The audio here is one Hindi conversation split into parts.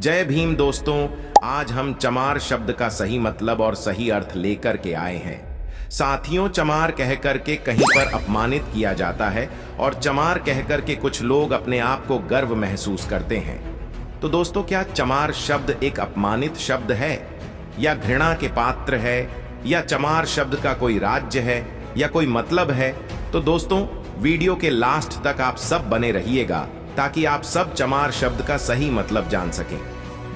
जय भीम दोस्तों, आज हम चमार शब्द का सही मतलब और सही अर्थ लेकर के आए हैं। साथियों, चमार कहकर के कहीं पर अपमानित किया जाता है और चमार कहकर के कुछ लोग अपने आप को गर्व महसूस करते हैं। तो दोस्तों, क्या चमार शब्द एक अपमानित शब्द है या घृणा के पात्र है या चमार शब्द का कोई राज्य है या कोई मतलब है? तो दोस्तों, वीडियो के लास्ट तक आप सब बने रहिएगा ताकि आप सब चमार शब्द का सही मतलब जान सकें।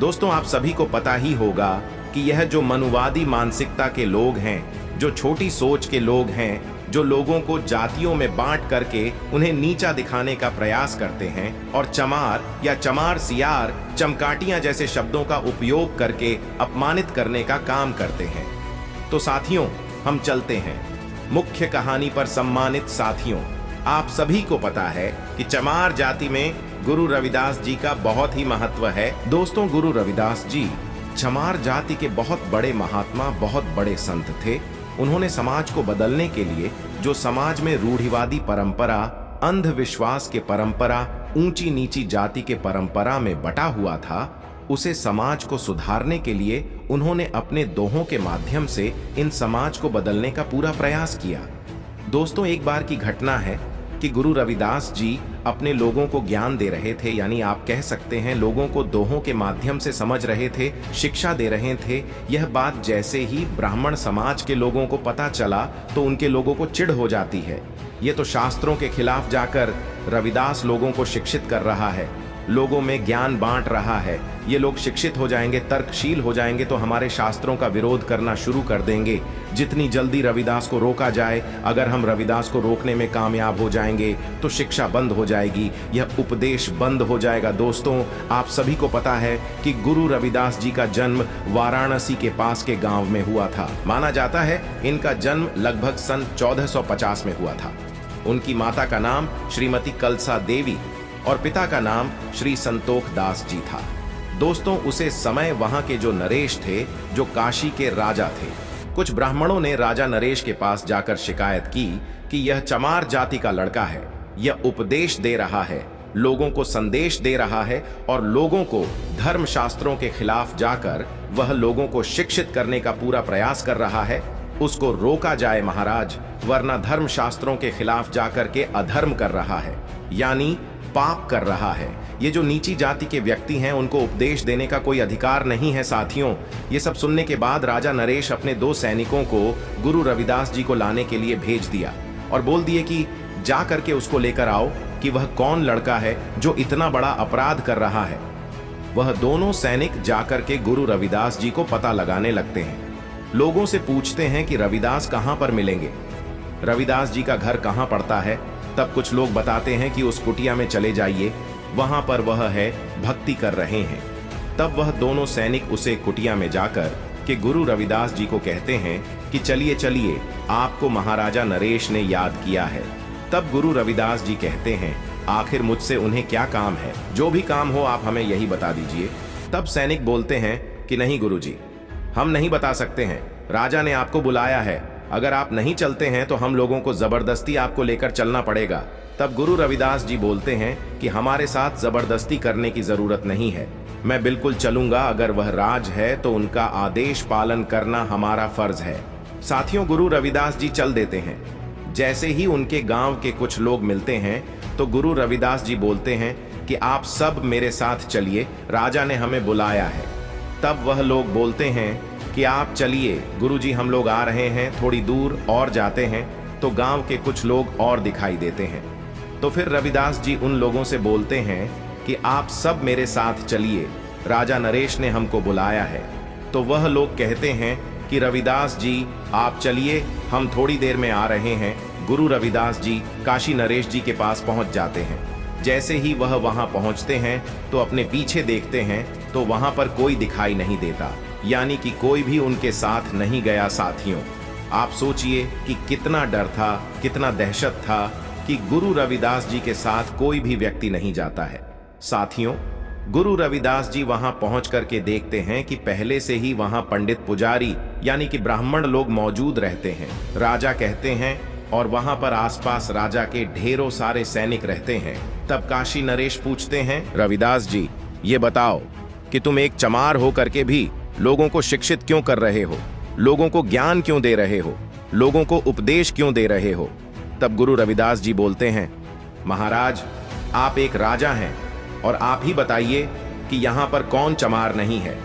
दोस्तों, आप सभी को पता ही होगा कि यह जो मनुवादी मानसिकता के लोग हैं, जो छोटी सोच के लोग हैं, जो लोगों को जातियों में बांट करके उन्हें नीचा दिखाने का प्रयास करते हैं और चमार या चमार सियार, चमकाटियां जैसे शब्दों का उपयोग करके अपमानित करने का काम करते हैं। तो साथियों, हम चलते हैं मुख्य कहानी पर। सम्मानित साथियों, आप सभी को पता है कि चमार जाति में गुरु रविदास जी का बहुत ही महत्व है। दोस्तों, गुरु रविदास जी चमार जाति के बहुत बड़े महात्मा, बहुत बड़े संत थे। उन्होंने समाज को बदलने के लिए जो समाज में रूढ़िवादी परंपरा, अंधविश्वास के परंपरा, ऊंची नीची जाति के परंपरा में बटा हुआ था, उसे समाज को सुधारने के लिए उन्होंने अपने दोहों के माध्यम से इन समाज को बदलने का पूरा प्रयास किया। दोस्तों, एक बार की घटना है कि गुरु रविदास जी अपने लोगों को ज्ञान दे रहे थे, यानी आप कह सकते हैं लोगों को दोहों के माध्यम से समझ रहे थे, शिक्षा दे रहे थे। यह बात जैसे ही ब्राह्मण समाज के लोगों को पता चला तो उनके लोगों को चिढ़ हो जाती है। ये तो शास्त्रों के खिलाफ जाकर रविदास लोगों को शिक्षित कर रहा है, लोगों में ज्ञान बांट रहा है। ये लोग शिक्षित हो जाएंगे, तर्कशील हो जाएंगे तो हमारे शास्त्रों का विरोध करना शुरू कर देंगे। जितनी जल्दी रविदास को रोका जाए, अगर हम रविदास को रोकने में कामयाब हो जाएंगे तो शिक्षा बंद हो जाएगी, यह उपदेश बंद हो जाएगा। दोस्तों, आप सभी को पता है कि गुरु रविदास जी का जन्म वाराणसी के पास के गांव में हुआ था। माना जाता है इनका जन्म लगभग सन 1450 में हुआ था। उनकी माता का नाम श्रीमती कलसा देवी और पिता का नाम श्री संतोख दास जी था। दोस्तों, उसे समय वहां के जो नरेश थे, जो काशी के राजा थे, कुछ ब्राह्मणों ने राजा नरेश के पास जाकर शिकायत की कि यह चमार जाति का लड़का है, यह उपदेश दे रहा है, लोगों को संदेश दे रहा है और लोगों को धर्म शास्त्रों के खिलाफ जाकर वह लोगों को शिक्षित करने का पूरा प्रयास कर रहा है। उसको रोका जाए महाराज, वरना धर्म शास्त्रों के खिलाफ जाकर के अधर्म कर रहा है, यानी पाप कर रहा है। ये जो नीची जाति के व्यक्ति हैं, उनको उपदेश देने का कोई अधिकार नहीं है। साथियों, ये सब सुनने के बाद राजा नरेश अपने 2 सैनिकों को गुरु रविदास जी को लाने के लिए भेज दिया और बोल दिए कि जा करके उसको लेकर आओ कि वह कौन लड़का है जो इतना बड़ा अपराध कर रहा है। वह दोनों सैनिक जाकर के गुरु रविदास जी को पता लगाने लगते हैं, लोगों से पूछते हैं कि रविदास कहाँ पर मिलेंगे, रविदास जी का घर कहाँ पड़ता है। तब कुछ लोग बताते हैं कि उस कुटिया में चले जाइए, वहां पर वह है, भक्ति कर रहे हैं। तब वह दोनों सैनिक उसे कुटिया में जाकर के गुरु रविदास जी को कहते हैं कि चलिए चलिए, आपको महाराजा नरेश ने याद किया है। तब गुरु रविदास जी कहते हैं, आखिर मुझसे उन्हें क्या काम है, जो भी काम हो आप हमें यही बता दीजिए। तब सैनिक बोलते हैं कि नहीं गुरु जी, हम नहीं बता सकते हैं, राजा ने आपको बुलाया है, अगर आप नहीं चलते हैं तो हम लोगों को जबरदस्ती आपको लेकर चलना पड़ेगा। तब गुरु रविदास जी बोलते हैं कि हमारे साथ जबरदस्ती करने की जरूरत नहीं है, मैं बिल्कुल चलूंगा। अगर वह राज है तो उनका आदेश पालन करना हमारा फर्ज है। साथियों, गुरु रविदास जी चल देते हैं। जैसे ही उनके गांव के कुछ लोग मिलते हैं तो गुरु रविदास जी बोलते हैं कि आप सब मेरे साथ चलिए, राजा ने हमें बुलाया है। तब वह लोग बोलते हैं कि आप चलिए गुरुजी, हम लोग आ रहे हैं। थोड़ी दूर और जाते हैं तो गांव के कुछ लोग और दिखाई देते हैं। तो फिर रविदास जी उन लोगों से बोलते हैं कि आप सब मेरे साथ चलिए, राजा नरेश ने हमको बुलाया है। तो वह लोग कहते हैं कि रविदास जी आप चलिए, हम थोड़ी देर में आ रहे हैं। गुरु रविदास जी काशी नरेश जी के पास पहुंच जाते हैं। जैसे ही वह वहां पहुंचते हैं तो अपने पीछे देखते हैं तो वहां पर कोई दिखाई नहीं देता, यानी कि कोई भी उनके साथ नहीं गया। साथियों, आप सोचिए कि कितना डर था, कितना दहशत था कि गुरु रविदास जी के साथ कोई भी व्यक्ति नहीं जाता है। साथियों, गुरु रविदास जी वहां पहुंच करके देखते हैं कि पहले से ही वहां पंडित पुजारी यानी कि ब्राह्मण लोग मौजूद रहते हैं। राजा कहते हैं और वहां पर आसपास राजा के ढेरों सारे सैनिक रहते हैं। तब काशी नरेश पूछते हैं, रविदास जी ये बताओ कि तुम एक चमार हो करके भी लोगों को शिक्षित क्यों कर रहे हो, लोगों को ज्ञान क्यों दे रहे हो, लोगों को उपदेश क्यों दे रहे हो। तब गुरु रविदास जी बोलते हैं, महाराज आप एक राजा हैं और आप ही बताइए कि यहाँ पर कौन चमार नहीं है।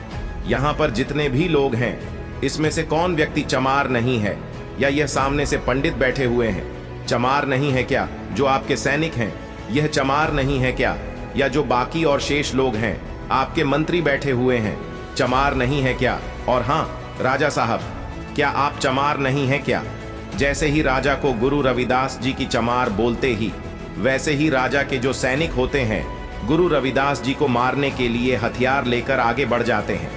यहाँ पर जितने भी लोग हैं इसमें से कौन व्यक्ति चमार नहीं है, या यह सामने से पंडित बैठे हुए हैं चमार नहीं है क्या, जो आपके सैनिक हैं यह चमार नहीं है क्या, या जो बाकी और शेष लोग हैं आपके मंत्री बैठे हुए हैं चमार नहीं है क्या। और हाँ राजा साहब, क्या आप चमार नहीं है क्या। जैसे ही राजा को गुरु रविदास जी की चमार बोलते ही वैसे ही राजा के जो सैनिक होते हैं गुरु रविदास जी को मारने के लिए हथियार लेकर आगे बढ़ जाते हैं।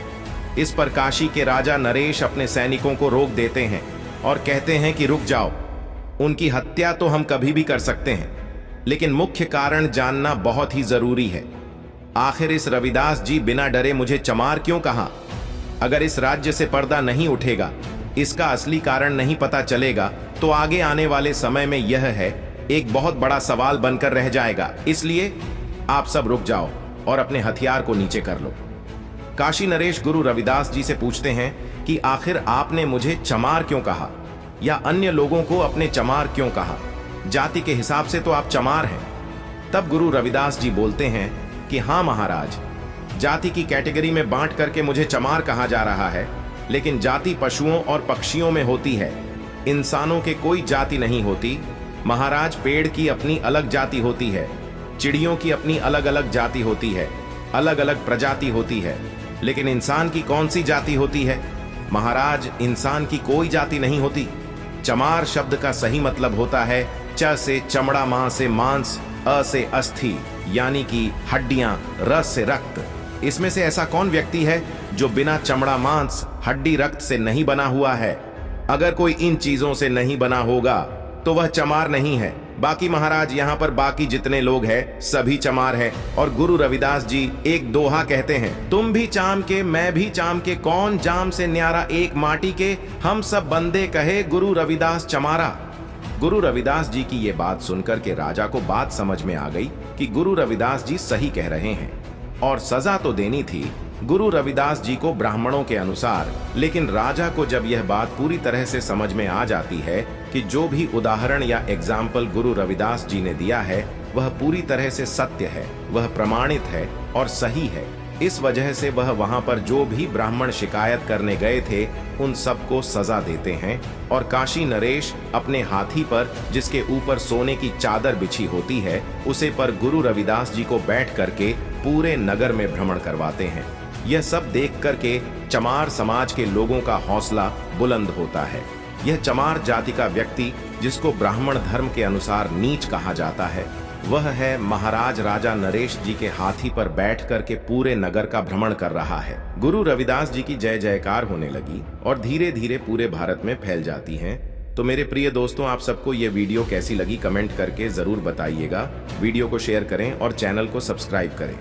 इस पर काशी के राजा नरेश अपने सैनिकों को रोक देते हैं और कहते हैं कि रुक जाओ, उनकी हत्या तो हम कभी भी कर सकते हैं, लेकिन मुख्य कारण जानना बहुत ही जरूरी है। आखिर इस रविदास जी बिना डरे मुझे चमार क्यों कहा। अगर इस राज्य से पर्दा नहीं उठेगा, इसका असली कारण नहीं पता चलेगा, तो आगे आने वाले समय में यह है एक बहुत बड़ा सवाल बनकर रह जाएगा। इसलिए आप सब रुक जाओ और अपने हथियार को नीचे कर लो। काशी नरेश गुरु रविदास जी से पूछते हैं कि आखिर आपने मुझे चमार क्यों कहा, या अन्य लोगों को अपने चमार क्यों कहा। जाति के हिसाब से तो आप चमार हैं। तब गुरु रविदास जी बोलते हैं कि हाँ महाराज, जाति की कैटेगरी में बांट करके मुझे चमार कहा जा रहा है, लेकिन जाति पशुओं और पक्षियों में होती है, इंसानों के कोई जाति नहीं होती। महाराज पेड़ की अपनी अलग जाति होती है, चिड़ियों की अपनी अलग अलग जाति होती है, अलग अलग प्रजाति होती है, लेकिन इंसान की कौन सी जाति होती है। महाराज इंसान की कोई जाति नहीं होती। चमार शब्द का सही मतलब होता है च से चमड़ा, मां से मांस, अ से अस्थि यानी कि हड्डियां, र से रक्त। इसमें से ऐसा कौन व्यक्ति है जो बिना चमड़ा, मांस, हड्डी, रक्त से नहीं बना हुआ है। अगर कोई इन चीजों से नहीं बना होगा तो वह चमार नहीं है। बाकी महाराज यहाँ पर बाकी जितने लोग हैं सभी चमार हैं। और गुरु रविदास जी एक दोहा कहते हैं, तुम भी चाम के मैं भी चाम के, कौन जाम से न्यारा एक माटी के, हम सब बंदे कहे गुरु रविदास चमारा। गुरु रविदास जी की ये बात सुनकर के राजा को बात समझ में आ गई कि गुरु रविदास जी सही कह रहे हैं और सजा तो देनी थी गुरु रविदास जी को ब्राह्मणों के अनुसार। लेकिन राजा को जब यह बात पूरी तरह से समझ में आ जाती है कि जो भी उदाहरण या एग्जाम्पल गुरु रविदास जी ने दिया है वह पूरी तरह से सत्य है, वह प्रमाणित है और सही है, इस वजह से वह वहां पर जो भी ब्राह्मण शिकायत करने गए थे उन सबको सजा देते हैं। और काशी नरेश अपने हाथी पर, जिसके ऊपर सोने की चादर बिछी होती है, उसे पर गुरु रविदास जी को बैठ करके पूरे नगर में भ्रमण करवाते हैं। यह सब देख करके चमार समाज के लोगों का हौसला बुलंद होता है। यह चमार जाति का व्यक्ति जिसको ब्राह्मण धर्म के अनुसार नीच कहा जाता है, वह है महाराज राजा नरेश जी के हाथी पर बैठ करके पूरे नगर का भ्रमण कर रहा है। गुरु रविदास जी की जय जयकार होने लगी और धीरे धीरे पूरे भारत में फैल जाती हैं। तो मेरे प्रिय दोस्तों, आप सबको ये वीडियो कैसी लगी कमेंट करके जरूर बताइएगा। वीडियो को शेयर करें और चैनल को सब्सक्राइब करें।